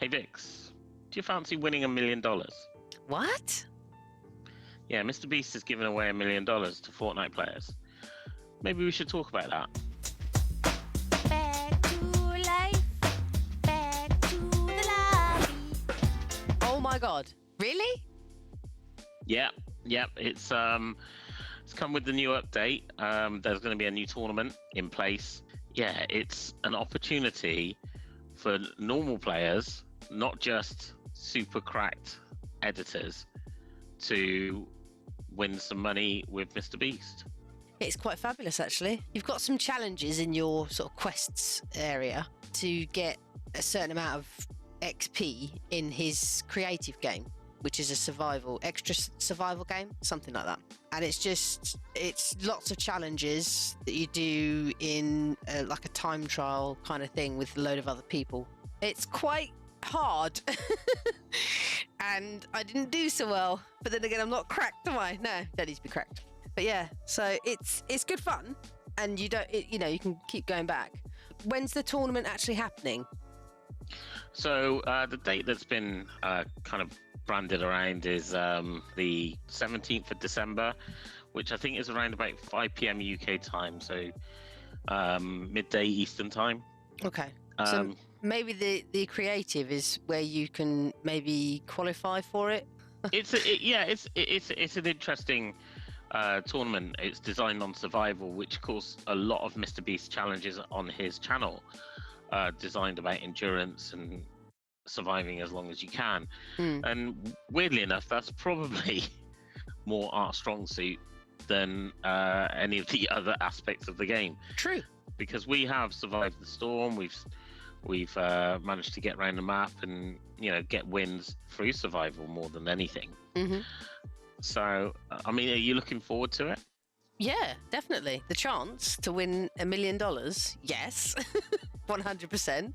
Hey Vix, do you fancy winning $1 million? What? Yeah, Mr. Beast is giving away $1 million to Fortnite players. Maybe we should talk about that. Back to life, back to the lobby. Oh my god. Really? Yeah, it's come with the new update. There's going to be a new tournament in place. Yeah, it's an opportunity for normal players, not just super cracked editors, to win some money with Mr. Beast. It's quite fabulous, actually. You've got some challenges in your sort of quests area to get a certain amount of XP in his creative game, which is a extra survival game, something like that. And it's lots of challenges that you do in like a time trial kind of thing with a load of other people. It's quite hard. And I didn't do so well. But then again, I'm not cracked, am I? No, don't need to be cracked. But yeah, so it's good fun, and you can keep going back. When's the tournament actually happening? So the date that's been kind of branded around is the 17th of December, which I think is around about 5 p.m. UK time, so midday Eastern time. Okay. So maybe the creative is where you can maybe qualify for it. It's an interesting tournament. It's designed on survival, which of course a lot of Mr. Beast challenges on his channel designed about endurance and surviving as long as you can. And weirdly enough, that's probably more our strong suit than any of the other aspects of the game. True. Because we have survived the storm, we've managed to get around the map and get wins through survival more than anything. Mm-hmm. So, I mean, are you looking forward to it? Yeah, definitely. The chance to win $1 million, yes, 100%.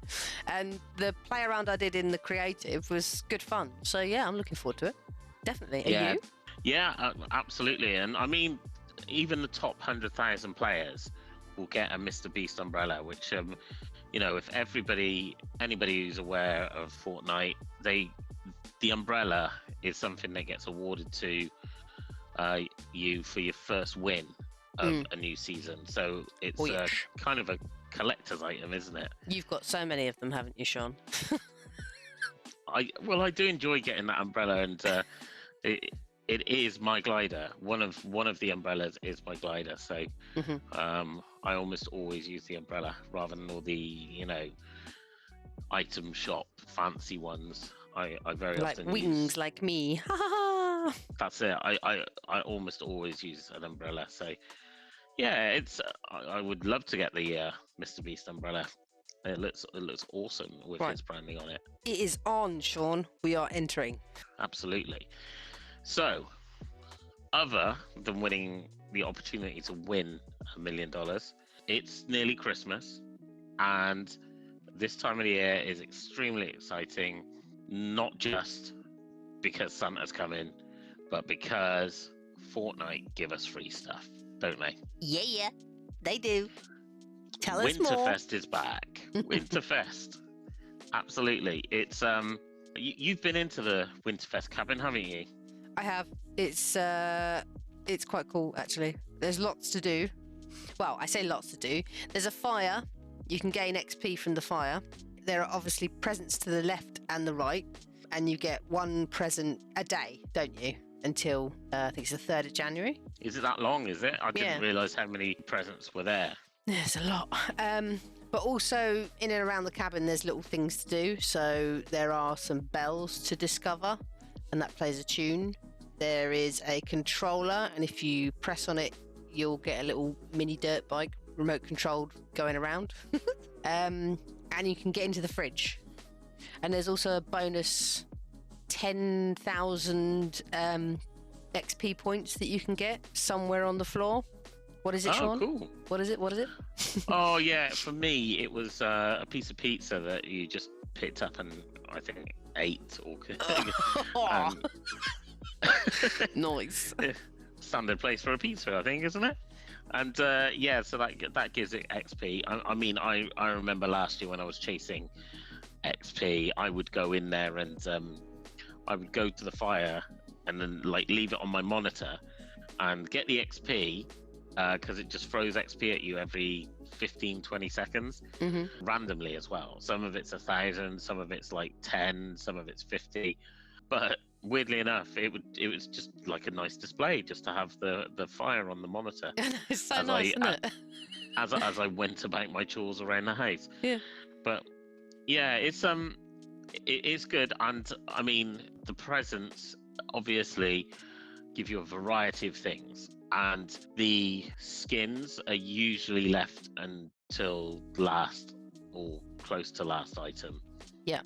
And the play around I did in the creative was good fun. So yeah, I'm looking forward to it. Definitely. Are you? Yeah, absolutely. And I mean, even the top 100,000 players will get a Mr. Beast umbrella, which, if anybody who's aware of Fortnite, the umbrella is something that gets awarded to you for your first win of a new season. So it's kind of a collector's item, isn't it? You've got so many of them, haven't you, Sean? I do enjoy getting that umbrella, and it is my glider. One of the umbrellas is my glider, so I almost always use the umbrella rather than all the item shop fancy ones. I very often wings like me. That's it. I almost always use an umbrella. So yeah, I would love to get the Mr. Beast umbrella. It looks awesome with his branding on it. It is on, Sean. We are entering. Absolutely. So, other than winning the opportunity to win $1 million, it's nearly Christmas, and this time of the year is extremely exciting, not just because Santa's coming, but because Fortnite give us free stuff, don't they? Yeah, they do. Tell us more. Winterfest is back. Winterfest. Absolutely. It's you've been into the Winterfest cabin, haven't you? I have. It's quite cool, actually. There's lots to do. Well, I say lots to do. There's a fire. You can gain XP from the fire. There are obviously presents to the left and the right, and you get one present a day, don't you? Until I think it's the 3rd of January. Is it that long? Is it? I didn't realise how many presents were there. There's a lot. But also in and around the cabin, there's little things to do. So there are some bells to discover, and that plays a tune. There is a controller, and if you press on it, you'll get a little mini dirt bike, remote controlled, going around. And you can get into the fridge. And there's also a bonus 10,000 XP points that you can get somewhere on the floor. What is it, Sean? Oh, cool. What is it? Oh, yeah. For me, it was a piece of pizza that you just picked up and I think ate. Nice. Standard place for a pizza, I think, isn't it? And so that gives it XP. I mean, I remember last year when I was chasing XP, I would go in there and I would go to the fire and then like leave it on my monitor and get the XP because it just throws XP at you every 15-20 seconds randomly as well. Some of it's 1,000, some of it's like 10, some of it's 50, but weirdly enough it was just like a nice display just to have the fire on the monitor. It's so nice, isn't it? as I went about my chores around the house. Yeah. But yeah, it's good, and I mean the presents obviously give you a variety of things, and the skins are usually left until last or close to last item. Yeah.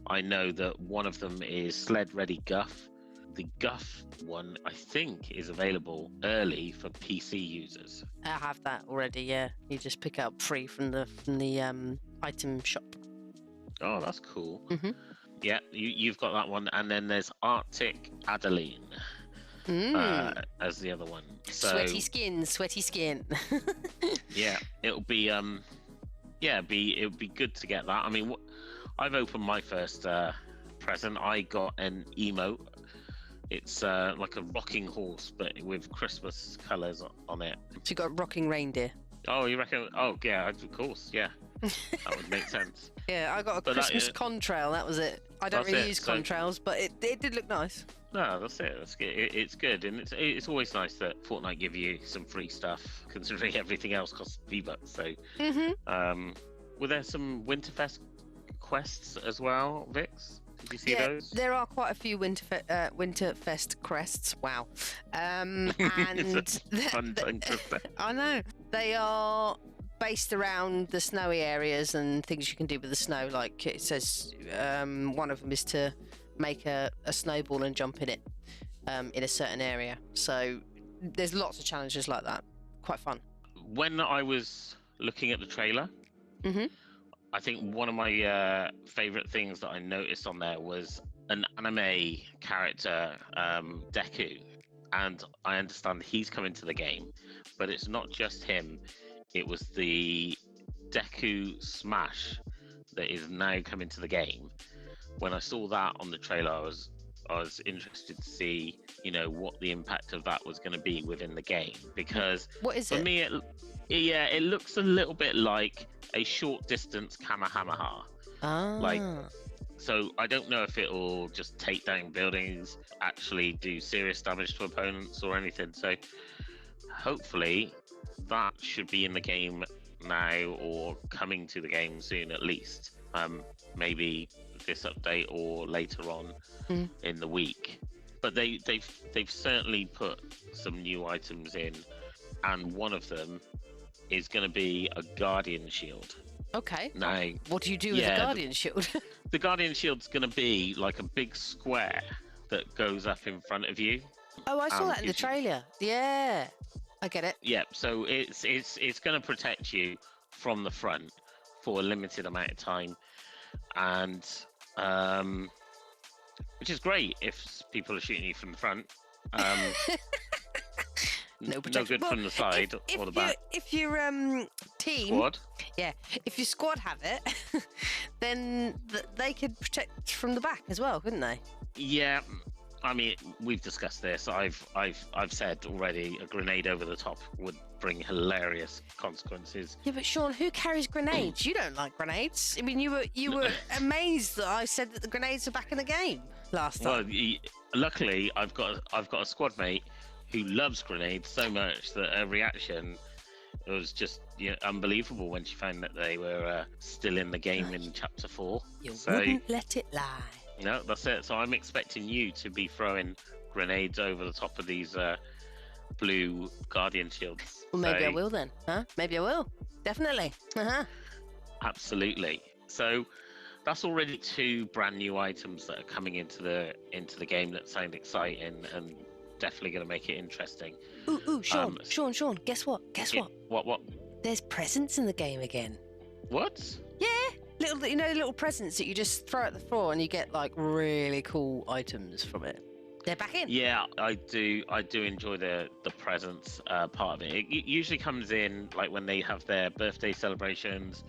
I know that one of them is Sled Ready Guff. The Guff one, I think, is available early for PC users. I have that already. Yeah, you just pick it up free from the item shop. Oh, that's cool. Mhm. Yeah, you've got that one, and then there's Arctic Adeline as the other one. So, Sweaty skin. yeah, it'll be it'll be good to get that. I mean, I've opened my first present. I got an emote. It's like a rocking horse, but with Christmas colours on it. So you got rocking reindeer. Oh, you reckon? Oh, yeah, of course, yeah. That would make sense. Yeah, I got a But Christmas contrail. That was it. I don't That's really it, use so- contrails, but it did look nice. No, that's it. It's good, and it's always nice that Fortnite give you some free stuff, considering everything else costs V-Bucks. So, were there some Winterfest quests as well, Vix? Did you see those? There are quite a few Winterfest crests. Wow. And Fun time to say. I know they are based around the snowy areas and things you can do with the snow. Like it says, one of them is to make a snowball and jump in it in a certain area. So there's lots of challenges like that. Quite fun. When I was looking at the trailer, I think one of my favorite things that I noticed on there was an anime character, Deku, and I understand he's coming to the game, but it's not just him. It was the Deku Smash that is now coming to the game. When I saw that on the trailer, I was interested to see, what the impact of that was going to be within the game, because What is for it? me, it looks a little bit like a short distance Kamehameha. Like, so I don't know if it'll just take down buildings, actually do serious damage to opponents or anything. So hopefully that should be in the game now, or coming to the game soon at least. Maybe this update or later on in the week. But they've certainly put some new items in, and one of them is going to be a Guardian Shield. Okay. Now, What do you do with the Guardian Shield? the Guardian Shield's going to be like a big square that goes up in front of you. Oh, I saw that in the gives you- trailer. Yeah, I get it. Yeah, so it's going to protect you from the front for a limited amount of time, and which is great if people are shooting you from the front. No No protection. good from the side or the back. If your team, Squad. yeah, if your squad have it, then they could protect from the back as well, couldn't they? Yeah, I mean, we've discussed this. I've said already, a grenade over the top would bring hilarious consequences. Yeah, but Sean, who carries grenades? You don't like grenades. I mean, you were amazed that I said that the grenades are back in the game last Well, time. luckily, I've got a squad mate who loves grenades so much that her reaction was just unbelievable when she found that they were still in the game in Chapter 4. You So, wouldn't let it lie. no, that's it. So I'm expecting you to be throwing grenades over the top of these blue Guardian shields. Well, maybe I So, will then, huh? Maybe I will. Definitely. Absolutely. So that's already 2 brand new items that are coming into the game that sound exciting and definitely going to make it interesting. Ooh, Sean, Sean, guess what? What? There's presents in the game again. What? Yeah, little presents that you just throw at the floor and you get like really cool items from it. They're back in. Yeah, I do enjoy the presents part of it. It usually comes in like when they have their birthday celebrations,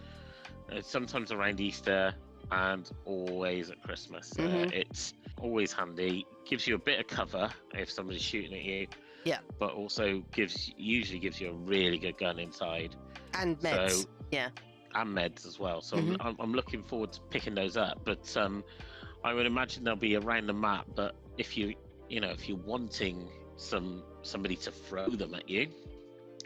sometimes around Easter, and always at Christmas. Mhm. It's always handy. Gives you a bit of cover if somebody's shooting at you. Yeah. But also usually gives you a really good gun inside. And meds. So, yeah. And meds as well. So Mhm. I'm looking forward to picking those up. But I would imagine they'll be around the map. But if you're wanting somebody to throw them at you,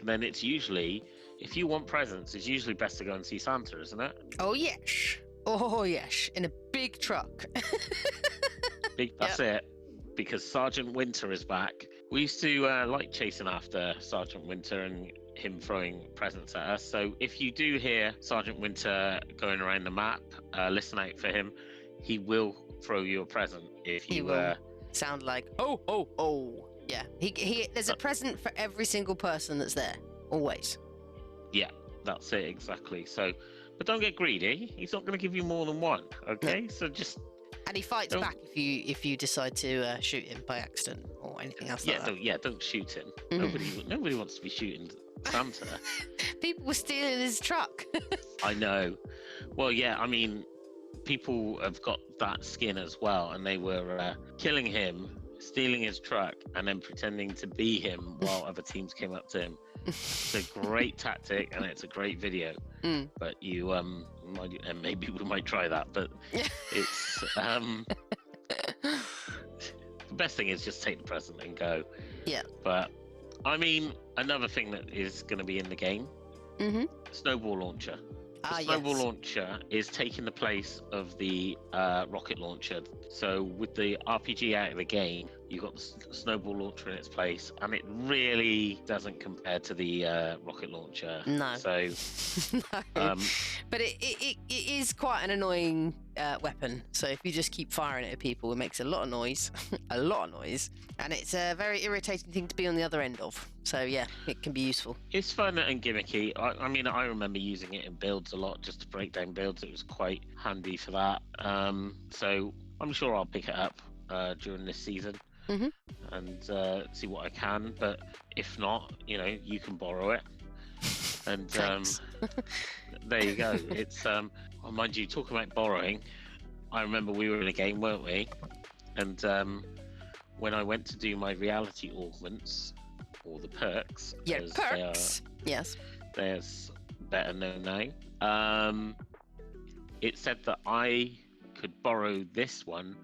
then it's usually, if you want presents, it's usually best to go and see Santa, isn't it? Oh yes. Oh yes. In a big truck. That's it. Because Sergeant Winter is back. We used to like chasing after Sergeant Winter and him throwing presents at us. So if you do hear Sergeant Winter going around the map, listen out for him. He will throw you a present if you. He will sound like oh oh oh. Yeah. He. There's a present for every single person that's there. Always. Yeah, that's it exactly. So, but don't get greedy. He's not going to give you more than one. Okay, No. so just. And he fights back if you decide to shoot him by accident or anything else like that. Don't shoot him. Mhm. Nobody wants to be shooting Santa. People were stealing his truck. I know. Well, yeah, I mean, people have got that skin as well, and they were killing him, stealing his truck, and then pretending to be him while other teams came up to him. It's a great tactic, and it's a great video. Mm. But you might, and maybe we might try that. But it's the best thing is just take the present and go. Yeah. But I mean, another thing that is going to be in the game, snowball launcher. The snowball launcher is taking the place of the rocket launcher. So with the RPG out of the game, you've got the snowball launcher in its place, and it really doesn't compare to the rocket launcher. No. So, no. But it is quite an annoying weapon. So if you just keep firing it at people, it makes a lot of noise, a lot of noise, and it's a very irritating thing to be on the other end of. So yeah, it can be useful. It's fun and gimmicky. I mean, I remember using it in builds a lot, just to break down builds. It was quite handy for that. So I'm sure I'll pick it up during this season and see what I can. But if not, you can borrow it. And there you go. It's mind you, talking about borrowing, I remember we were in a game, weren't we? And when I went to do my reality augments, or the perks, as perks. Yes, there's better known now. It said that I could borrow this one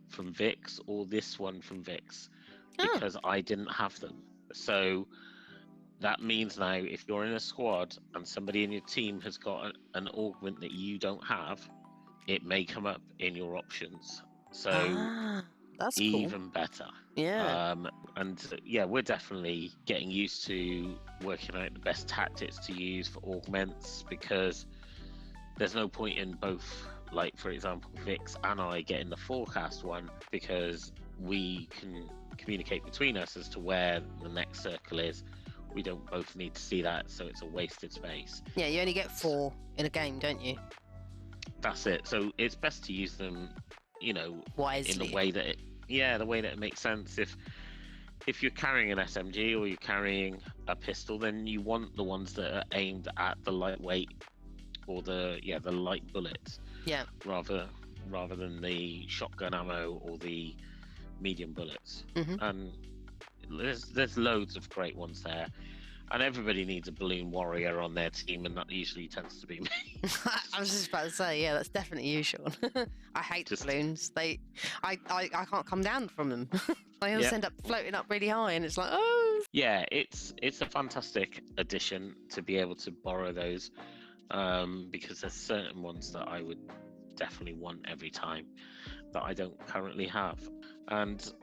from Vix or this one from Vix because I didn't have them. So that means now if you're in a squad and somebody in your team has got an augment that you don't have, it may come up in your options. So that's even cool. better. Yeah. And yeah, we're definitely getting used to working out the best tactics to use for augments, because there's no point in both, like for example Vix and I getting the forecast one, because we can communicate between us as to where the next circle is. We don't both need to see that, so it's a wasted space. Yeah, you only get 4 in a game, don't you? That's it. So it's best to use them, wisely, in the way that the way that it makes sense. If you're carrying an SMG or you're carrying a pistol, then you want the ones that are aimed at the lightweight or the light bullets. Yeah. Rather than the shotgun ammo or the medium bullets. And there's loads of great ones there. And everybody needs a balloon warrior on their team, and that usually tends to be me. I was just about to say, yeah, that's definitely you, Sean. I hate balloons. I can't come down from them. They always end up floating up really high, and it's like, oh. Yeah, it's a fantastic addition to be able to borrow those, because there's certain ones that I would definitely want every time that I don't currently have. And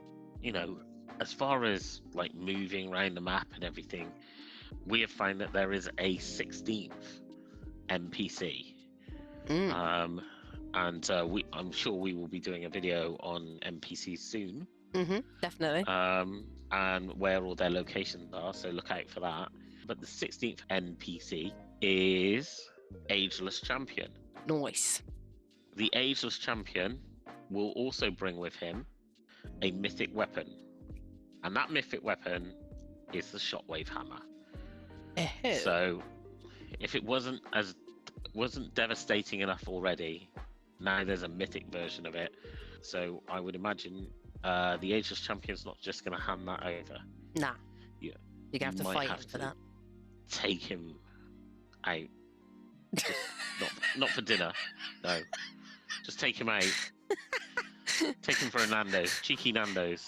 as far as like moving around the map and everything, we have found that there is a 16th NPC. And I'm sure we will be doing a video on NPCs soon. Definitely. And where all their locations are, so look out for that. But the 16th NPC is Ageless Champion. Nice. The Ageless Champion will also bring with him a mythic weapon. And that mythic weapon is the Shockwave Hammer. So if it wasn't devastating enough already, Now there's a mythic version of it. So I would imagine the Ageless Champion's not just going to hand that over. Nah. Yeah. You're going to have to might fight have him to for that. Take him out. Just not for dinner. No. Just take him out. Take him for a Nando's. Cheeky Nando's.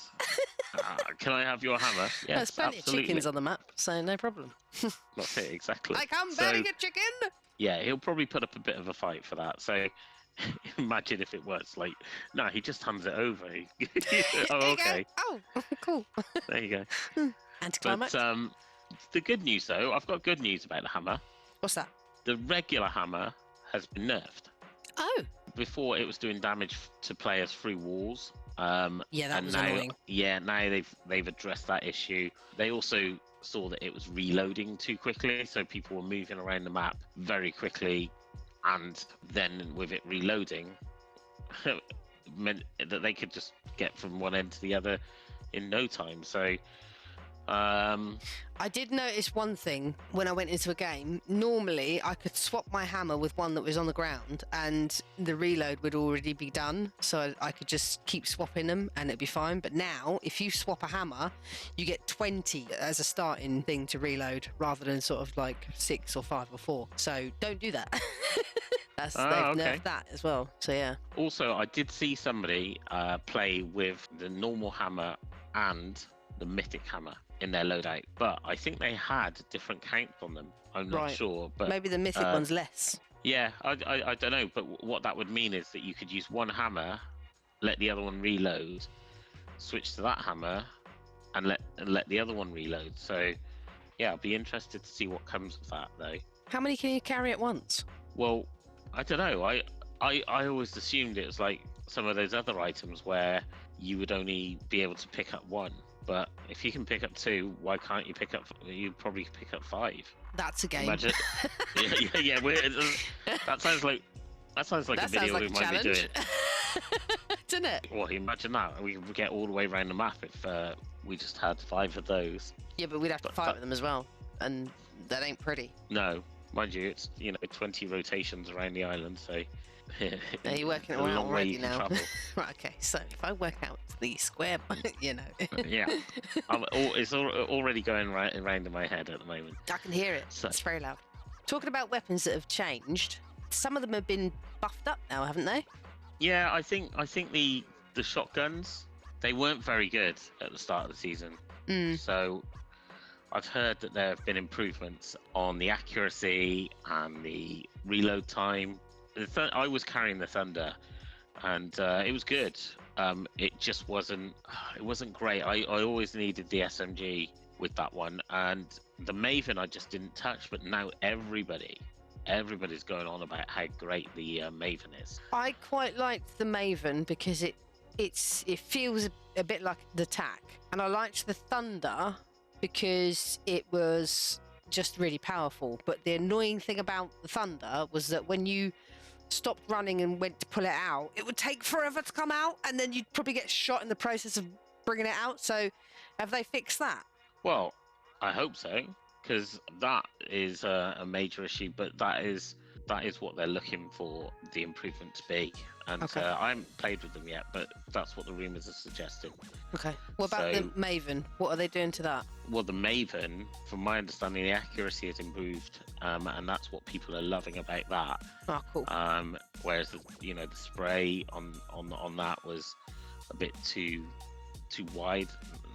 Can I have your hammer? Yes, There's plenty absolutely. of chickens on the map, so no problem. That's it, exactly. I come So, bearing a chicken! yeah, he'll probably put up a bit of a fight for that. So imagine if it was like, no, he just hands it over. Oh, There you go. okay. Oh, cool. There you go. Anticlimax. But the good news, though, I've got good news about the hammer. What's that? The regular hammer has been nerfed. Oh, Before it was doing damage to players through walls. yeah, that and was now, annoying. Yeah, now they've addressed that issue. They also saw that it was reloading too quickly, so people were moving around the map very quickly, and then with it reloading, meant that they could just get from one end to the other in no time. So I did notice one thing when I went into a game. Normally, I could swap my hammer with one that was on the ground, and the reload would already be done, so I could just keep swapping them, and it'd be fine. But now, if you swap a hammer, you get 20 as a starting thing to reload, rather than sort of like 6 or 5 or 4. So don't do that. They've okay. nerfed that as well. So yeah. Also, I did see somebody play with the normal hammer and the mythic hammer in their loadout, but I think they had different counts on them. I'm not Right. sure, but Maybe the mythic one's less. yeah, I don't know. But what that would mean is that you could use one hammer, let the other one reload, switch to that hammer, and let the other one reload. So yeah, I'll be interested to see what comes of that, though. How many can you carry at once? Well, I don't know. I always assumed it was like some of those other items where you would only be able to pick up one. But if you can pick up 2, why can't you pick up? You'd probably pick up 5. That's a game. Imagine. yeah. That sounds like That a video sounds like we a might be doing. challenge. Doesn't it? Well, imagine that. We could get all the way around the map if we just had 5 of those. Yeah, but we'd have to But fight that- with them as well, and that ain't pretty. No, mind you, it's 20 rotations around the island, so. Are you working it a all out long way already you can now? travel. Right, okay, so if I work out the square, Yeah, it's already going right around in my head at the moment. I can hear it. So- It's very loud. Talking about weapons that have changed, some of them have been buffed up now, haven't they? Yeah, I think the shotguns, they weren't very good at the start of the season. So I've heard that there have been improvements on the accuracy and the reload time. I was carrying the Thunder, and it was good. It just wasn't great. I always needed the SMG with that one, and the Maven I just didn't touch. But now everybody's going on about how great the Maven is. I quite liked the Maven because it feels a bit like the TAC, and I liked the Thunder because it was just really powerful. But the annoying thing about the Thunder was that when you stopped running and went to pull it out, it would take forever to come out, and then you'd probably get shot in the process of bringing it out. So have they fixed that? Well, I hope so, because that is a major issue. But that is what they're looking for the improvement to be. And Okay. I haven't played with them yet, but that's what the rumors are suggesting. Okay. What about So- the Maven? What are they doing to that? Well, the Maven, from my understanding, the accuracy has improved, and that's what people are loving about that. Oh, cool. Whereas the spray on that was a bit too wide,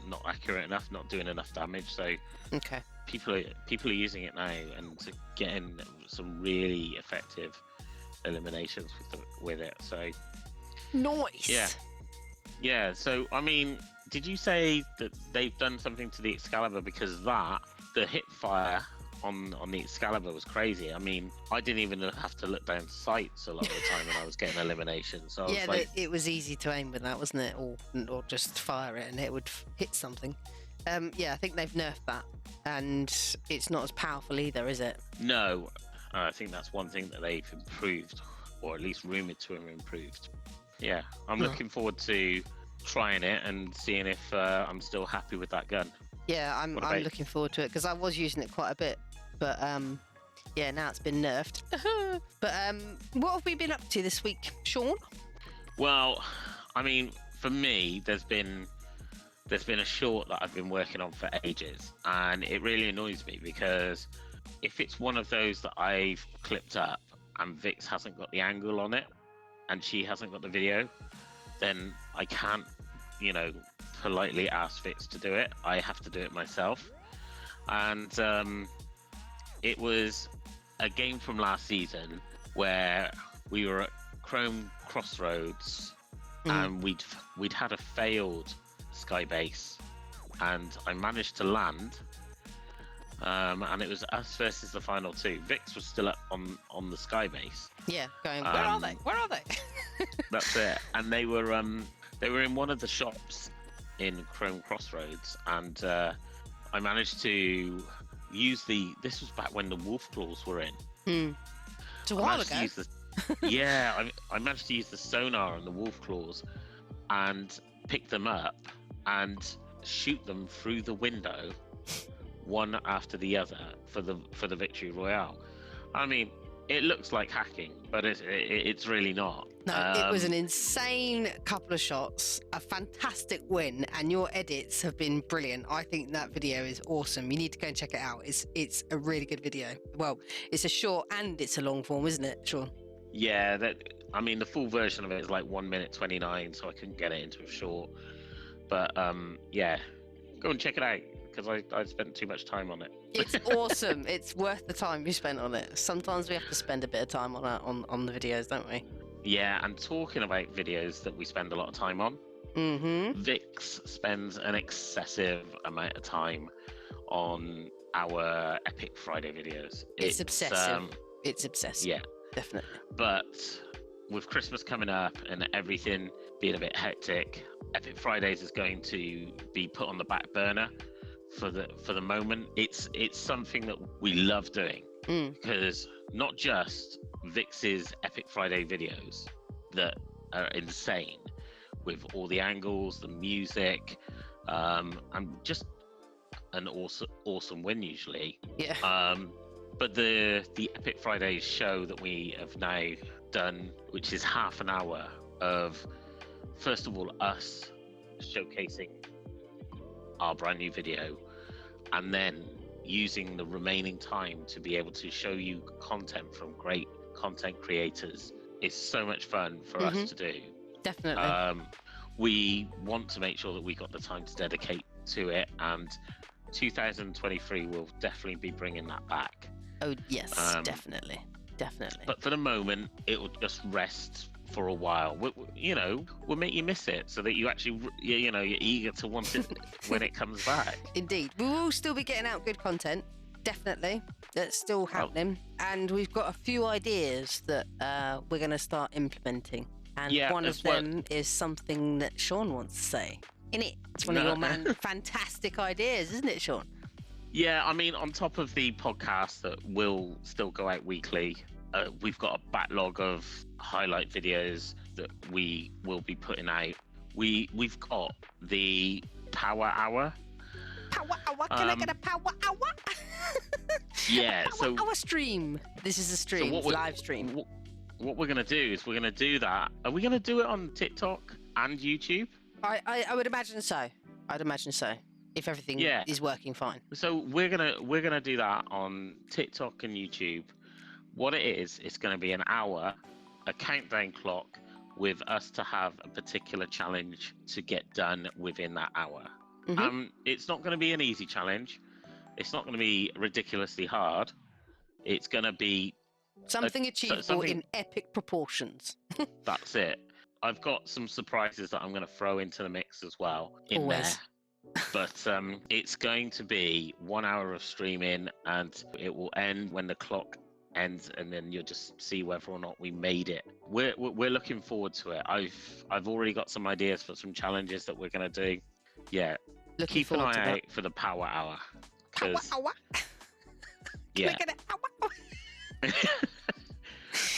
not accurate enough, not doing enough damage. So Okay. people are using it now and getting some really effective eliminations with it. So Nice. yeah. So I mean, did you say that they've done something to the Excalibur, because the hip fire on the Excalibur was crazy? I mean, I didn't even have to look down sights a lot of the time when I was getting eliminations. So I was Yeah, like, it was easy to aim with that, wasn't it? Or just fire it and it would hit something. Yeah, I think they've nerfed that, and it's not as powerful either, is it? no. I think that's one thing that they've improved, or at least rumored to have improved. Yeah, I'm looking forward to trying it and seeing if I'm still happy with that gun. Yeah, I'm What about you? looking forward to it because I was using it quite a bit, but Yeah, now it's been nerfed. But what have we been up to this week, Sean? Well, I mean, for me, there's been a short that I've been working on for ages, and it really annoys me because if it's one of those that I've clipped up and Vix hasn't got the angle on it and she hasn't got the video, then I can't, politely ask Vix to do it. I have to do it myself. And it was a game from last season where we were at Chrome Crossroads and we'd had a failed sky base, and I managed to land, and it was us versus the final two. Vix was still up on the sky base. Yeah, going, where are they? Where are they? That's it. And they were in one of the shops in Chrome Crossroads, and I managed to use this was back when the wolf claws were in. It's a while ago. I managed to use the sonar on the wolf claws and pick them up and shoot them through the window, one after the other, for the victory royale. I mean, it looks like hacking, but it's really not. No, it was an insane couple of shots, a fantastic win, and your edits have been brilliant. I think that video is awesome. You need to go and check it out. It's a really good video. Well, it's a short and it's a long form, isn't it, Sean? Yeah, the full version of it is like 1 minute 29, so I couldn't get it into a short. But yeah, go and check it out because I spent too much time on it. It's awesome. It's worth the time you spent on it. Sometimes we have to spend a bit of time on the videos, don't we? Yeah, and talking about videos that we spend a lot of time on, Vix spends an excessive amount of time on our Epic Friday videos. It's obsessive. It's obsessive. Yeah. Definitely. But with Christmas coming up and everything being a bit hectic, Epic Fridays is going to be put on the back burner for the moment. It's something that we love doing because not just Vix's Epic Friday videos that are insane with all the angles, the music, and just an awesome win usually. Yeah. But the Epic Fridays show that we have now done, which is half an hour of, first of all, us showcasing our brand new video, and then using the remaining time to be able to show you content from great content creators, is so much fun for us to do. Definitely. We want to make sure that we got the time to dedicate to it, and 2023 will definitely be bringing that back. Oh yes, definitely. But for the moment, it will just rest for a while. We'll make you miss it so that you actually, you're eager to want it when it comes back. Indeed, we will still be getting out good content. Definitely, that's still happening, and we've got a few ideas that we're going to start implementing. And one of them is something that Sean wants to say. It's one of your fantastic ideas, isn't it, Sean? Yeah, I mean, on top of the podcast that will still go out weekly, we've got a backlog of highlight videos that we will be putting out. We've got the Power Hour. Power Hour? Can I get a Power Hour? Yeah, Power Hour stream. This is a stream, live stream. What we're going to do is we're going to do that. Are we going to do it on TikTok and YouTube? I would imagine so. I'd imagine so. If everything is working fine. So we're gonna do that on TikTok and YouTube. What it is, it's gonna be an hour, a countdown clock, with us to have a particular challenge to get done within that hour. It's not gonna be an easy challenge. It's not gonna be ridiculously hard. It's gonna be something achievable in epic proportions. That's it. I've got some surprises that I'm gonna throw into the mix as well Always. There. But it's going to be 1 hour of streaming, and it will end when the clock ends, and then you'll just see whether or not we made it. We're looking forward to it. I've already got some ideas for some challenges that we're going to do. Yeah, keep an eye out for the Power Hour. Power Hour. Yeah.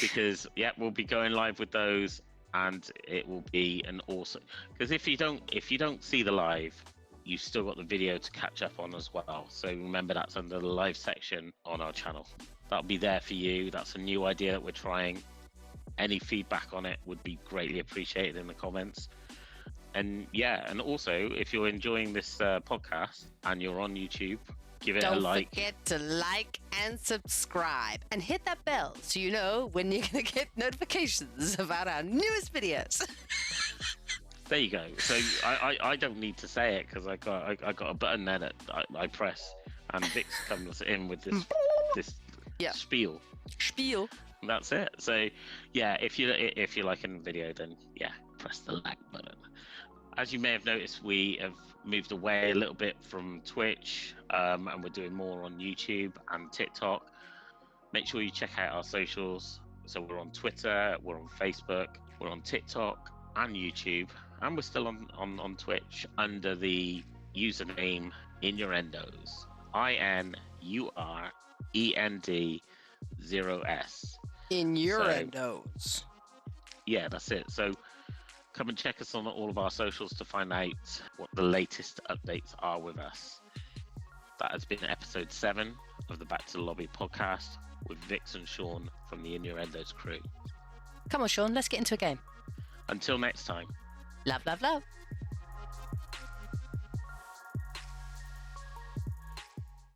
Because we'll be going live with those, and it will be an awesome. Because if you don't see the live, you've still got the video to catch up on as well. So remember, that's under the live section on our channel. That'll be there for you. That's a new idea that we're trying. Any feedback on it would be greatly appreciated in the comments. And yeah, and also if you're enjoying this podcast and you're on YouTube, give it a like. Don't forget to like and subscribe and hit that bell so you know when you're going to get notifications about our newest videos. There you go. So I don't need to say it because I got a button there that I press, and Vix comes in with this spiel. That's it. So yeah, if you're liking the video, then yeah, press the like button. As you may have noticed, we have moved away a little bit from Twitch, and we're doing more on YouTube and TikTok. Make sure you check out our socials. So we're on Twitter, we're on Facebook, we're on TikTok and YouTube, and we're still on Twitch under the username Innuendos. INUREND0S. Innuendos. So, yeah, that's it. So come and check us on all of our socials to find out what the latest updates are with us. That has been episode 7 of the Back to the Lobby podcast with Vix and Sean from the Innuendos crew. Come on, Sean, let's get into a game. Until next time. Love, love, love.